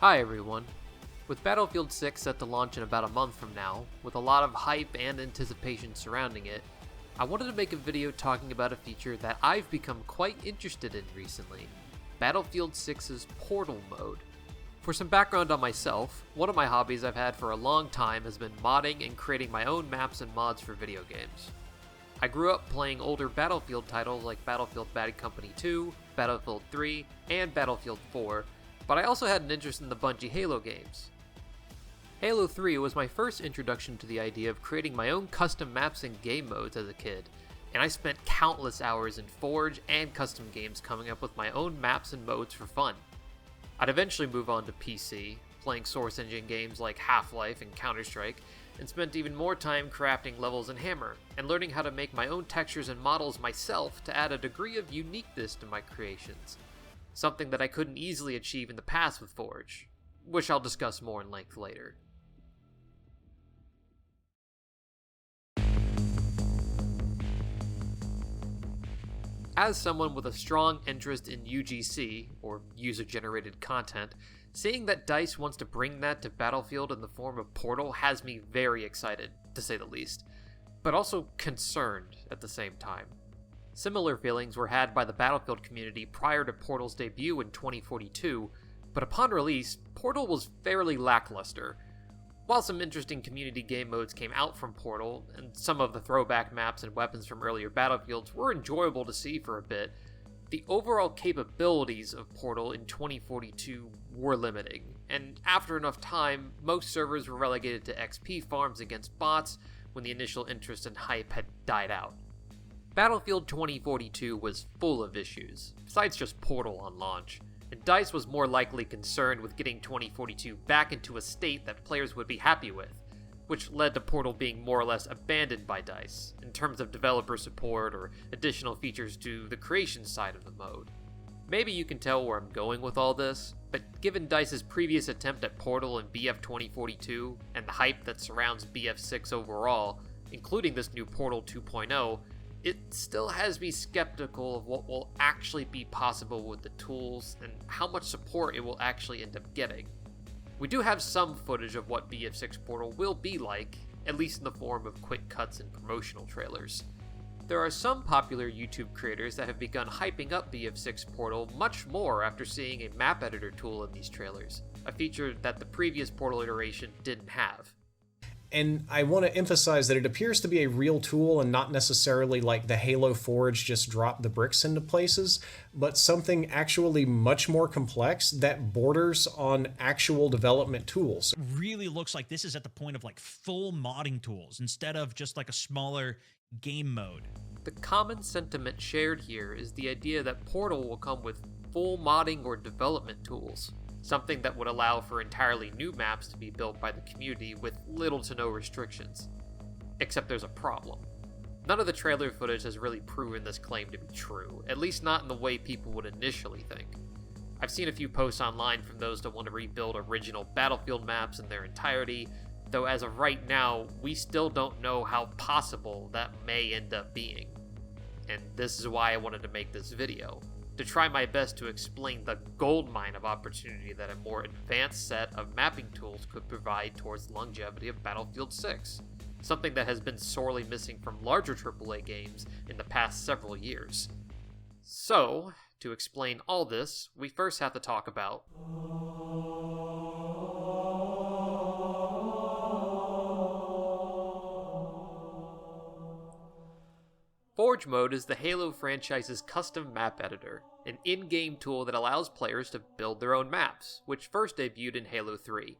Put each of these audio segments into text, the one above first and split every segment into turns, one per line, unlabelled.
Hi everyone. With Battlefield 6 set to launch in about a month from now, with a lot of hype and anticipation surrounding it, I wanted to make a video talking about a feature that I've become quite interested in recently, Battlefield 6's Portal mode. For some background on myself, one of my hobbies I've had for a long time has been modding and creating my own maps and mods for video games. I grew up playing older Battlefield titles like Battlefield Bad Company 2, Battlefield 3, and Battlefield 4, but I also had an interest in the Bungie Halo games. Halo 3 was my first introduction to the idea of creating my own custom maps and game modes as a kid, and I spent countless hours in Forge and custom games coming up with my own maps and modes for fun. I'd eventually move on to PC, playing Source Engine games like Half-Life and Counter-Strike, and spent even more time crafting levels in Hammer, and learning how to make my own textures and models myself to add a degree of uniqueness to my creations, something that I couldn't easily achieve in the past with Forge, which I'll discuss more in length later. As someone with a strong interest in UGC, or user-generated content, seeing that DICE wants to bring that to Battlefield in the form of Portal has me very excited, to say the least, but also concerned at the same time. Similar feelings were had by the Battlefield community prior to Portal's debut in 2042, but upon release, Portal was fairly lackluster. While some interesting community game modes came out from Portal, and some of the throwback maps and weapons from earlier Battlefields were enjoyable to see for a bit, the overall capabilities of Portal in 2042 were limiting, and after enough time, most servers were relegated to XP farms against bots when the initial interest and hype had died out. Battlefield 2042 was full of issues, besides just Portal on launch, and DICE was more likely concerned with getting 2042 back into a state that players would be happy with, which led to Portal being more or less abandoned by DICE, in terms of developer support or additional features to the creation side of the mode. Maybe you can tell where I'm going with all this, but given DICE's previous attempt at Portal in BF 2042, and the hype that surrounds BF6 overall, including this new Portal 2.0, it still has me skeptical of what will actually be possible with the tools and how much support it will actually end up getting. We do have some footage of what BF6 Portal will be like, at least in the form of quick cuts and promotional trailers. There are some popular YouTube creators that have begun hyping up BF6 Portal much more after seeing a map editor tool in these trailers, a feature that the previous Portal iteration didn't have.
And I want to emphasize that it appears to be a real tool and not necessarily like the Halo Forge just drop the bricks into places, but something actually much more complex that borders on actual development tools.
It really looks like this is at the point of like full modding tools instead of just like a smaller game mode.
The common sentiment shared here is the idea that Portal will come with full modding or development tools, something that would allow for entirely new maps to be built by the community with little to no restrictions. Except there's a problem. None of the trailer footage has really proven this claim to be true, at least not in the way people would initially think. I've seen a few posts online from those that want to rebuild original Battlefield maps in their entirety, though as of right now, we still don't know how possible that may end up being. And this is why I wanted to make this video, to try my best to explain the goldmine of opportunity that a more advanced set of mapping tools could provide towards the longevity of Battlefield 6, something that has been sorely missing from larger AAA games in the past several years. So, to explain all this, we first have to talk about Forge Mode is the Halo franchise's custom map editor, an in-game tool that allows players to build their own maps, which first debuted in Halo 3.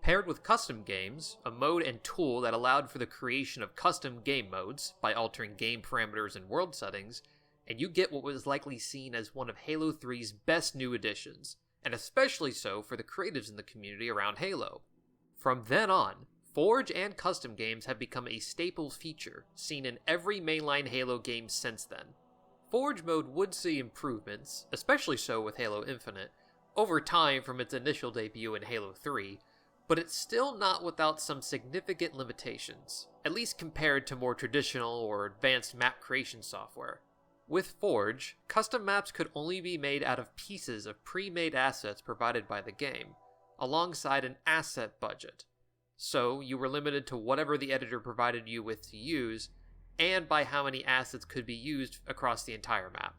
Paired with custom games, a mode and tool that allowed for the creation of custom game modes by altering game parameters and world settings, and you get what was likely seen as one of Halo 3's best new additions, and especially so for the creatives in the community around Halo. From then on, Forge and custom games have become a staple feature, seen in every mainline Halo game since then. Forge mode would see improvements, especially so with Halo Infinite, over time from its initial debut in Halo 3, but it's still not without some significant limitations, at least compared to more traditional or advanced map creation software. With Forge, custom maps could only be made out of pieces of pre-made assets provided by the game, alongside an asset budget. So you were limited to whatever the editor provided you with to use, and by how many assets could be used across the entire map.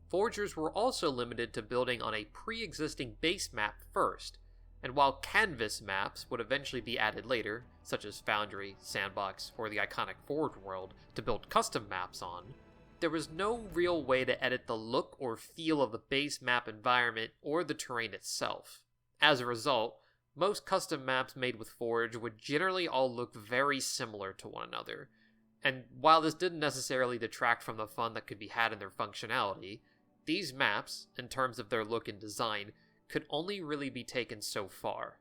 Forgers were also limited to building on a pre-existing base map first, and while canvas maps would eventually be added later, such as Foundry, Sandbox, or the iconic Forge world to build custom maps on, there was no real way to edit the look or feel of the base map environment or the terrain itself. As a result, most custom maps made with Forge would generally all look very similar to one another, and while this didn't necessarily detract from the fun that could be had in their functionality, these maps, in terms of their look and design, could only really be taken so far.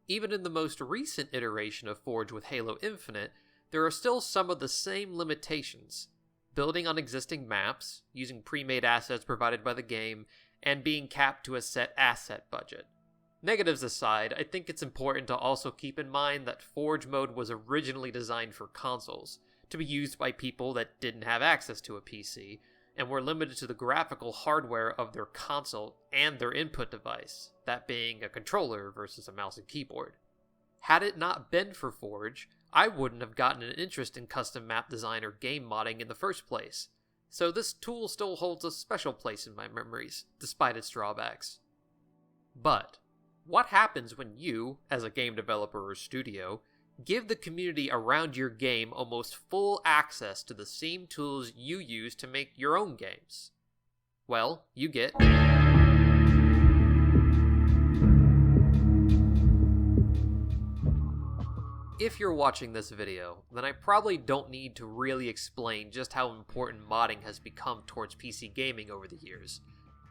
Even in the most recent iteration of Forge with Halo Infinite, there are still some of the same limitations. Building on existing maps, using pre-made assets provided by the game, and being capped to a set asset budget. Negatives aside, I think it's important to also keep in mind that Forge mode was originally designed for consoles, to be used by people that didn't have access to a PC, and were limited to the graphical hardware of their console and their input device, that being a controller versus a mouse and keyboard. Had it not been for Forge, I wouldn't have gotten an interest in custom map design or game modding in the first place, so this tool still holds a special place in my memories, despite its drawbacks. But what happens when you, as a game developer or studio, give the community around your game almost full access to the same tools you use to make your own games? Well, you get If you're watching this video, then I probably don't need to really explain just how important modding has become towards PC gaming over the years,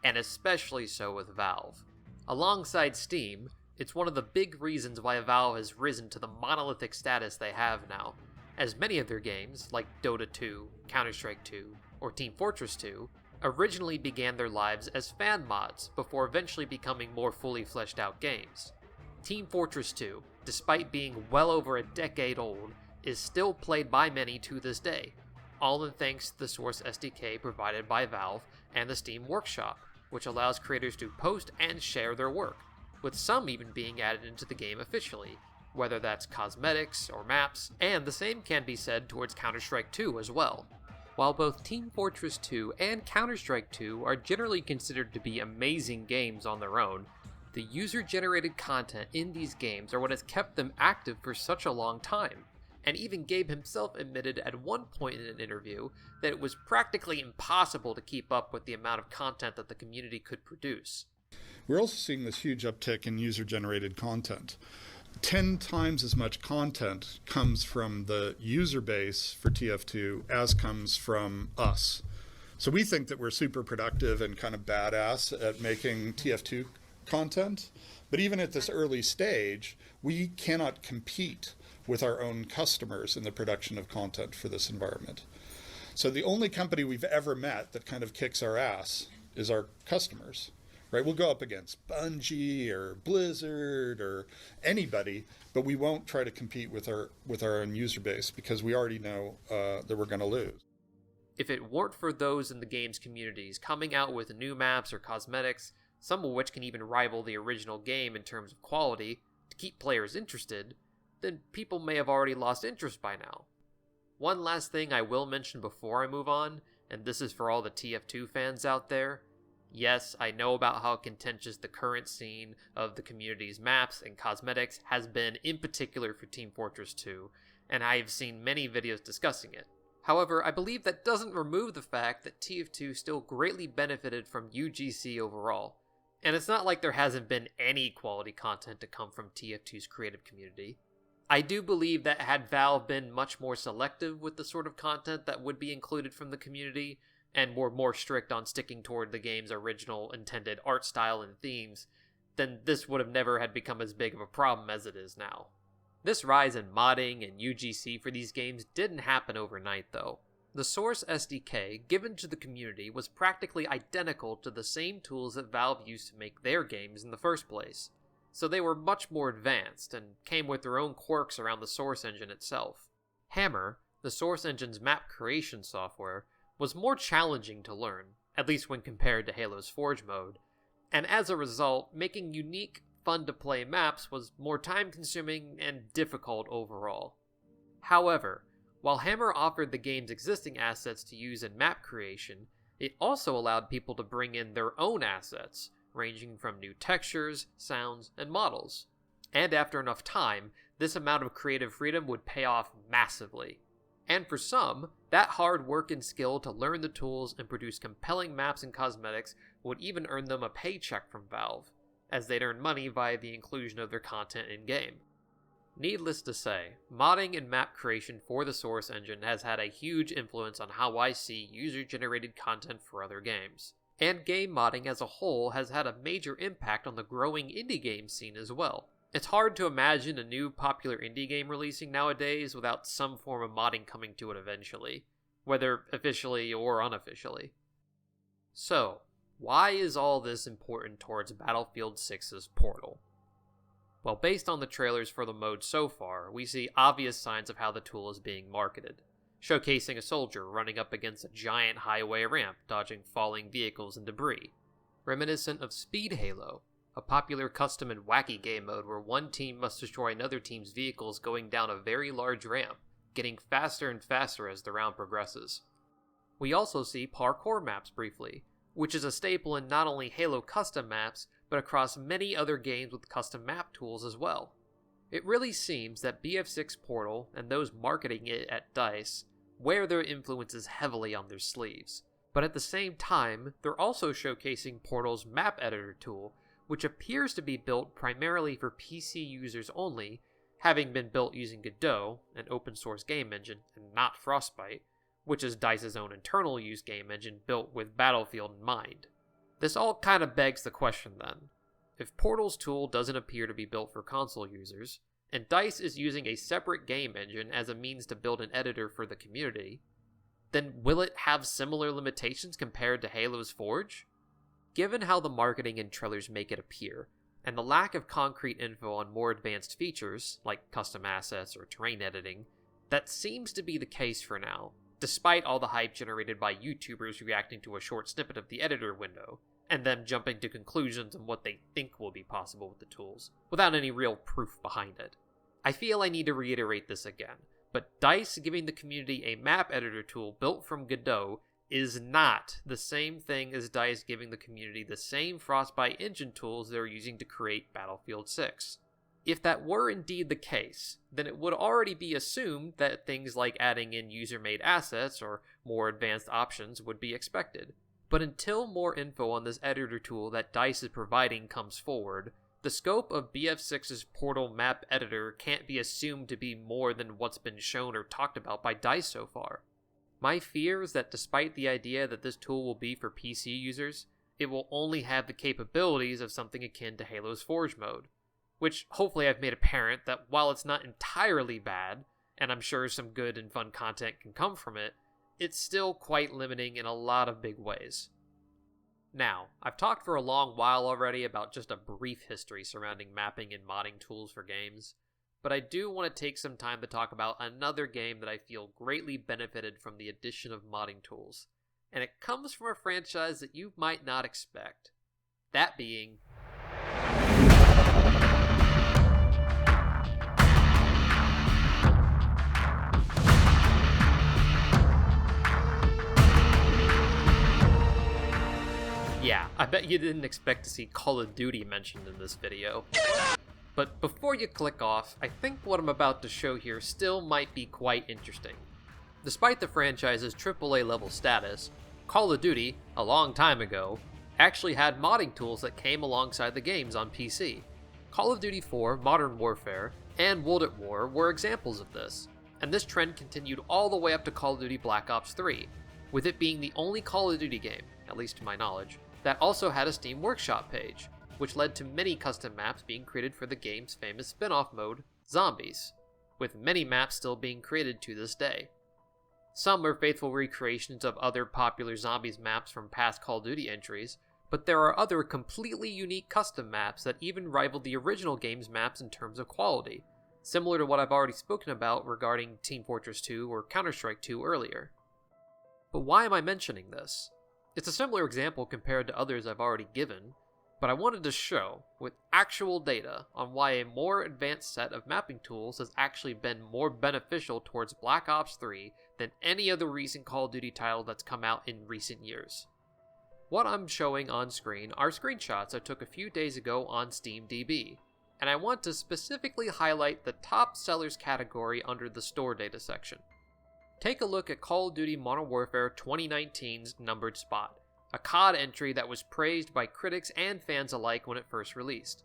and especially so with Valve. Alongside Steam, it's one of the big reasons why Valve has risen to the monolithic status they have now, as many of their games, like Dota 2, Counter-Strike 2, or Team Fortress 2, originally began their lives as fan mods before eventually becoming more fully fleshed out games. Team Fortress 2, despite being well over a decade old, is still played by many to this day, all in thanks to the Source SDK provided by Valve and the Steam Workshop, which allows creators to post and share their work, with some even being added into the game officially, whether that's cosmetics or maps, and the same can be said towards Counter-Strike 2 as well. While both Team Fortress 2 and Counter-Strike 2 are generally considered to be amazing games on their own, the user-generated content in these games are what has kept them active for such a long time, and even Gabe himself admitted at one point in an interview that it was practically impossible to keep up with the amount of content that the community could produce.
We're also seeing this huge uptick in user-generated content. 10 times as much content comes from the user base for TF2 as comes from us. So we think that we're super productive and kind of badass at making TF2 content, but even at this early stage, we cannot compete with our own customers in the production of content for this environment. So the only company we've ever met that kind of kicks our ass is our customers. Right, we'll go up against Bungie or Blizzard or anybody, but we won't try to compete with our own user base because we already know that we're going to lose.
If it weren't for those in the game's communities coming out with new maps or cosmetics, some of which can even rival the original game in terms of quality, to keep players interested, then people may have already lost interest by now. One last thing I will mention before I move on, and this is for all the TF2 fans out there. Yes, I know about how contentious the current scene of the community's maps and cosmetics has been, in particular for Team Fortress 2, and I have seen many videos discussing it. However, I believe that doesn't remove the fact that TF2 still greatly benefited from UGC overall, and it's not like there hasn't been any quality content to come from TF2's creative community. I do believe that had Valve been much more selective with the sort of content that would be included from the community, and were more strict on sticking toward the game's original intended art style and themes, then this would have never had become as big of a problem as it is now. This rise in modding and UGC for these games didn't happen overnight though. The Source SDK given to the community was practically identical to the same tools that Valve used to make their games in the first place, so they were much more advanced and came with their own quirks around the Source engine itself. Hammer, the Source engine's map creation software, was more challenging to learn, at least when compared to Halo's Forge mode, and as a result, making unique, fun-to-play maps was more time-consuming and difficult overall. However, while Hammer offered the game's existing assets to use in map creation, it also allowed people to bring in their own assets, ranging from new textures, sounds, and models. And after enough time, this amount of creative freedom would pay off massively. And for some, that hard work and skill to learn the tools and produce compelling maps and cosmetics would even earn them a paycheck from Valve, as they'd earn money via the inclusion of their content in-game. Needless to say, modding and map creation for the Source engine has had a huge influence on how I see user-generated content for other games. And game modding as a whole has had a major impact on the growing indie game scene as well. It's hard to imagine a new popular indie game releasing nowadays without some form of modding coming to it eventually, whether officially or unofficially. So, why is all this important towards Battlefield 6's Portal? Well, based on the trailers for the mode so far, we see obvious signs of how the tool is being marketed, showcasing a soldier running up against a giant highway ramp, dodging falling vehicles and debris, reminiscent of Speed Halo, a popular custom and wacky game mode where one team must destroy another team's vehicles going down a very large ramp, getting faster and faster as the round progresses. We also see parkour maps briefly, which is a staple in not only Halo custom maps, but across many other games with custom map tools as well. It really seems that BF6 Portal and those marketing it at DICE wear their influences heavily on their sleeves, but at the same time, they're also showcasing Portal's map editor tool, which appears to be built primarily for PC users only, having been built using Godot, an open source game engine, and not Frostbite, which is DICE's own internal use game engine built with Battlefield in mind. This all kind of begs the question then. If Portal's tool doesn't appear to be built for console users, and DICE is using a separate game engine as a means to build an editor for the community, then will it have similar limitations compared to Halo's Forge? Given how the marketing and trailers make it appear, and the lack of concrete info on more advanced features, like custom assets or terrain editing, that seems to be the case for now, despite all the hype generated by YouTubers reacting to a short snippet of the editor window, and them jumping to conclusions on what they think will be possible with the tools, without any real proof behind it. I feel I need to reiterate this again, but DICE giving the community a map editor tool built from Godot is not the same thing as DICE giving the community the same Frostbite engine tools they're using to create Battlefield 6. If that were indeed the case, then it would already be assumed that things like adding in user-made assets or more advanced options would be expected. But until more info on this editor tool that DICE is providing comes forward, the scope of BF6's Portal map editor can't be assumed to be more than what's been shown or talked about by DICE so far. My fear is that despite the idea that this tool will be for PC users, it will only have the capabilities of something akin to Halo's Forge mode, which hopefully I've made apparent that while it's not entirely bad, and I'm sure some good and fun content can come from it, it's still quite limiting in a lot of big ways. Now, I've talked for a long while already about just a brief history surrounding mapping and modding tools for games, but I do want to take some time to talk about another game that I feel greatly benefited from the addition of modding tools, and it comes from a franchise that you might not expect. That being... Yeah, I bet you didn't expect to see Call of Duty mentioned in this video. But before you click off, I think what I'm about to show here still might be quite interesting. Despite the franchise's AAA level status, Call of Duty, a long time ago, actually had modding tools that came alongside the games on PC. Call of Duty 4, Modern Warfare, and World at War were examples of this, and this trend continued all the way up to Call of Duty Black Ops 3, with it being the only Call of Duty game, at least to my knowledge, that also had a Steam Workshop page, which led to many custom maps being created for the game's famous spin-off mode, Zombies, with many maps still being created to this day. Some are faithful recreations of other popular Zombies maps from past Call of Duty entries, but there are other completely unique custom maps that even rival the original game's maps in terms of quality, similar to what I've already spoken about regarding Team Fortress 2 or Counter-Strike 2 earlier. But why am I mentioning this? It's a similar example compared to others I've already given, but I wanted to show, with actual data, on why a more advanced set of mapping tools has actually been more beneficial towards Black Ops 3 than any other recent Call of Duty title that's come out in recent years. What I'm showing on screen are screenshots I took a few days ago on SteamDB, and I want to specifically highlight the top sellers category under the store data section. Take a look at Call of Duty Modern Warfare 2019's numbered spot, a COD entry that was praised by critics and fans alike when it first released.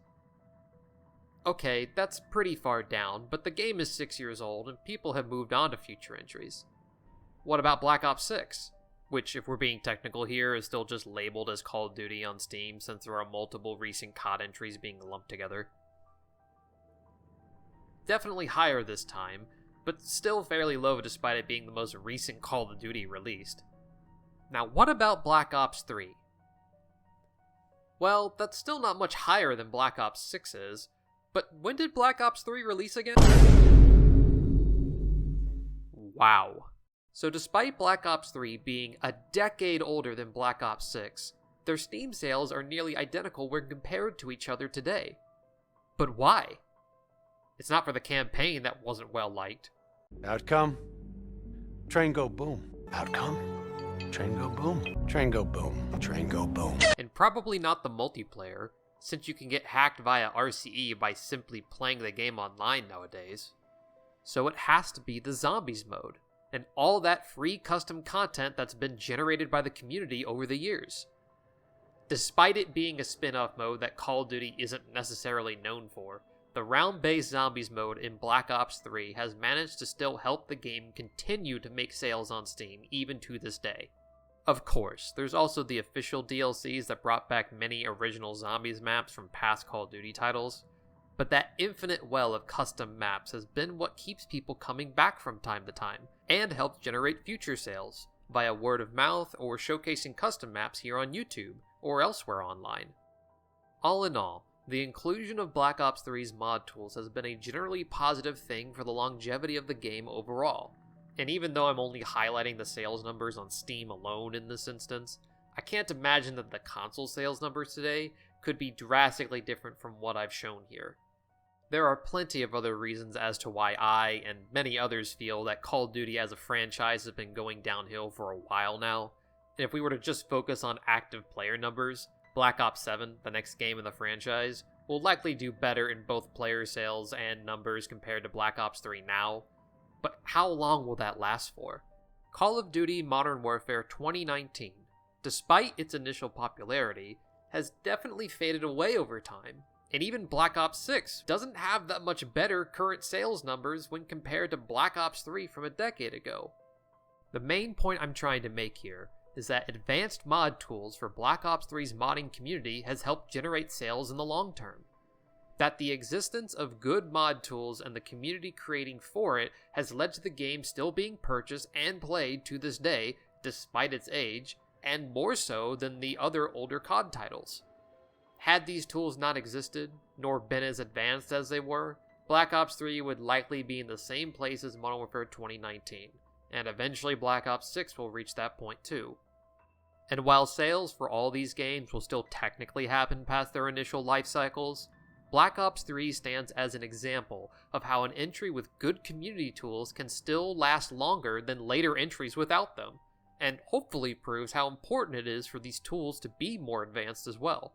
Okay, that's pretty far down, but the game is 6 years old and people have moved on to future entries. What about Black Ops 6? Which, if we're being technical here, is still just labeled as Call of Duty on Steam since there are multiple recent COD entries being lumped together. Definitely higher this time, but still fairly low despite it being the most recent Call of Duty released. Now what about Black Ops 3? Well, that's still not much higher than Black Ops 6 is, but when did Black Ops 3 release again? Wow. So despite Black Ops 3 being a decade older than Black Ops 6, their Steam sales are nearly identical when compared to each other today. But why? It's not for the campaign that wasn't well liked.
Outcome? Train go boom. Outcome? Train go boom. Train go boom. Train go boom.
And probably not the multiplayer, since you can get hacked via RCE by simply playing the game online nowadays. So it has to be the Zombies mode, and all that free custom content that's been generated by the community over the years. Despite it being a spin-off mode that Call of Duty isn't necessarily known for, the round-based Zombies mode in Black Ops 3 has managed to still help the game continue to make sales on Steam even to this day. Of course, there's also the official DLCs that brought back many original Zombies maps from past Call of Duty titles, but that infinite well of custom maps has been what keeps people coming back from time to time, and helps generate future sales, via word of mouth or showcasing custom maps here on YouTube, or elsewhere online. All in all, the inclusion of Black Ops 3's mod tools has been a generally positive thing for the longevity of the game overall, and even though I'm only highlighting the sales numbers on Steam alone in this instance, I can't imagine that the console sales numbers today could be drastically different from what I've shown here. There are plenty of other reasons as to why I, and many others, feel that Call of Duty as a franchise has been going downhill for a while now, and if we were to just focus on active player numbers, Black Ops 7, the next game in the franchise, will likely do better in both player sales and numbers compared to Black Ops 3 now, but how long will that last for? Call of Duty Modern Warfare 2019, despite its initial popularity, has definitely faded away over time. And even Black Ops 6 doesn't have that much better current sales numbers when compared to Black Ops 3 from a decade ago. The main point I'm trying to make here is that advanced mod tools for Black Ops 3's modding community has helped generate sales in the long term. That the existence of good mod tools and the community creating for it has led to the game still being purchased and played to this day, despite its age, and more so than the other older COD titles. Had these tools not existed, nor been as advanced as they were, Black Ops 3 would likely be in the same place as Modern Warfare 2019, and eventually Black Ops 6 will reach that point too. And while sales for all these games will still technically happen past their initial life cycles, Black Ops 3 stands as an example of how an entry with good community tools can still last longer than later entries without them, and hopefully proves how important it is for these tools to be more advanced as well.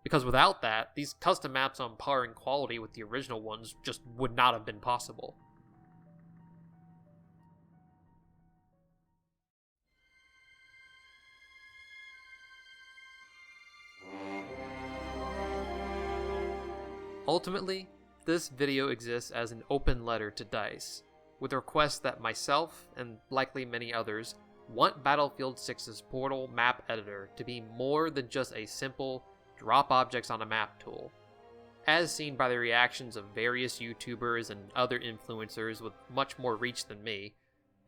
Because without that, these custom maps on par in quality with the original ones just would not have been possible. Ultimately, this video exists as an open letter to DICE, with requests that myself, and likely many others, want Battlefield 6's Portal map editor to be more than just a simple drop objects on a map tool. As seen by the reactions of various YouTubers and other influencers with much more reach than me,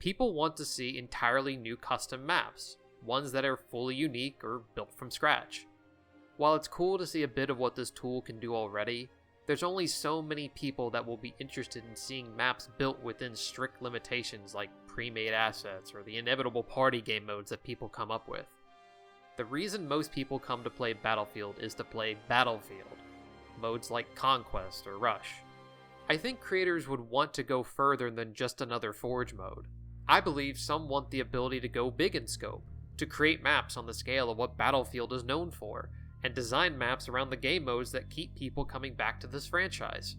people want to see entirely new custom maps, ones that are fully unique or built from scratch. While it's cool to see a bit of what this tool can do already, there's only so many people that will be interested in seeing maps built within strict limitations like pre-made assets or the inevitable party game modes that people come up with. The reason most people come to play Battlefield is to play Battlefield, modes like Conquest or Rush. I think creators would want to go further than just another Forge mode. I believe some want the ability to go big in scope, to create maps on the scale of what Battlefield is known for, and design maps around the game modes that keep people coming back to this franchise.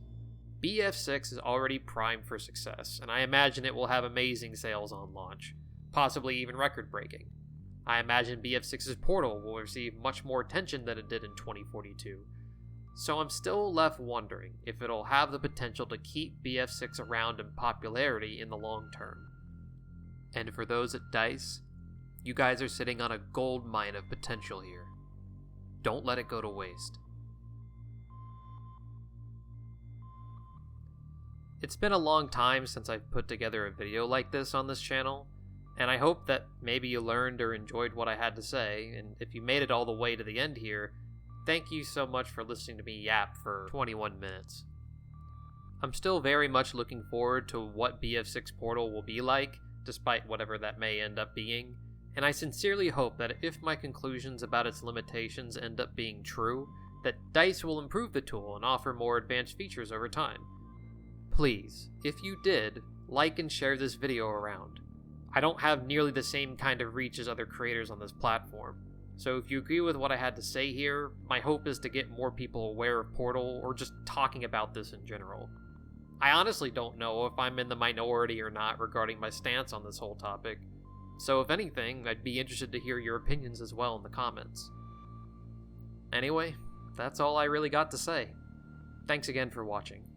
BF6 is already primed for success, and I imagine it will have amazing sales on launch, possibly even record-breaking. I imagine BF6's Portal will receive much more attention than it did in 2042, so I'm still left wondering if it'll have the potential to keep BF6 around in popularity in the long term. And for those at DICE, you guys are sitting on a gold mine of potential here. Don't let it go to waste. It's been a long time since I've put together a video like this on this channel, and I hope that maybe you learned or enjoyed what I had to say, and if you made it all the way to the end here, thank you so much for listening to me yap for 21 minutes. I'm still very much looking forward to what BF6 Portal will be like, despite whatever that may end up being, and I sincerely hope that if my conclusions about its limitations end up being true, that DICE will improve the tool and offer more advanced features over time. Please, if you did, like and share this video around. I don't have nearly the same kind of reach as other creators on this platform, so if you agree with what I had to say here, my hope is to get more people aware of Portal or just talking about this in general. I honestly don't know if I'm in the minority or not regarding my stance on this whole topic, so if anything, I'd be interested to hear your opinions as well in the comments. Anyway, that's all I really got to say. Thanks again for watching.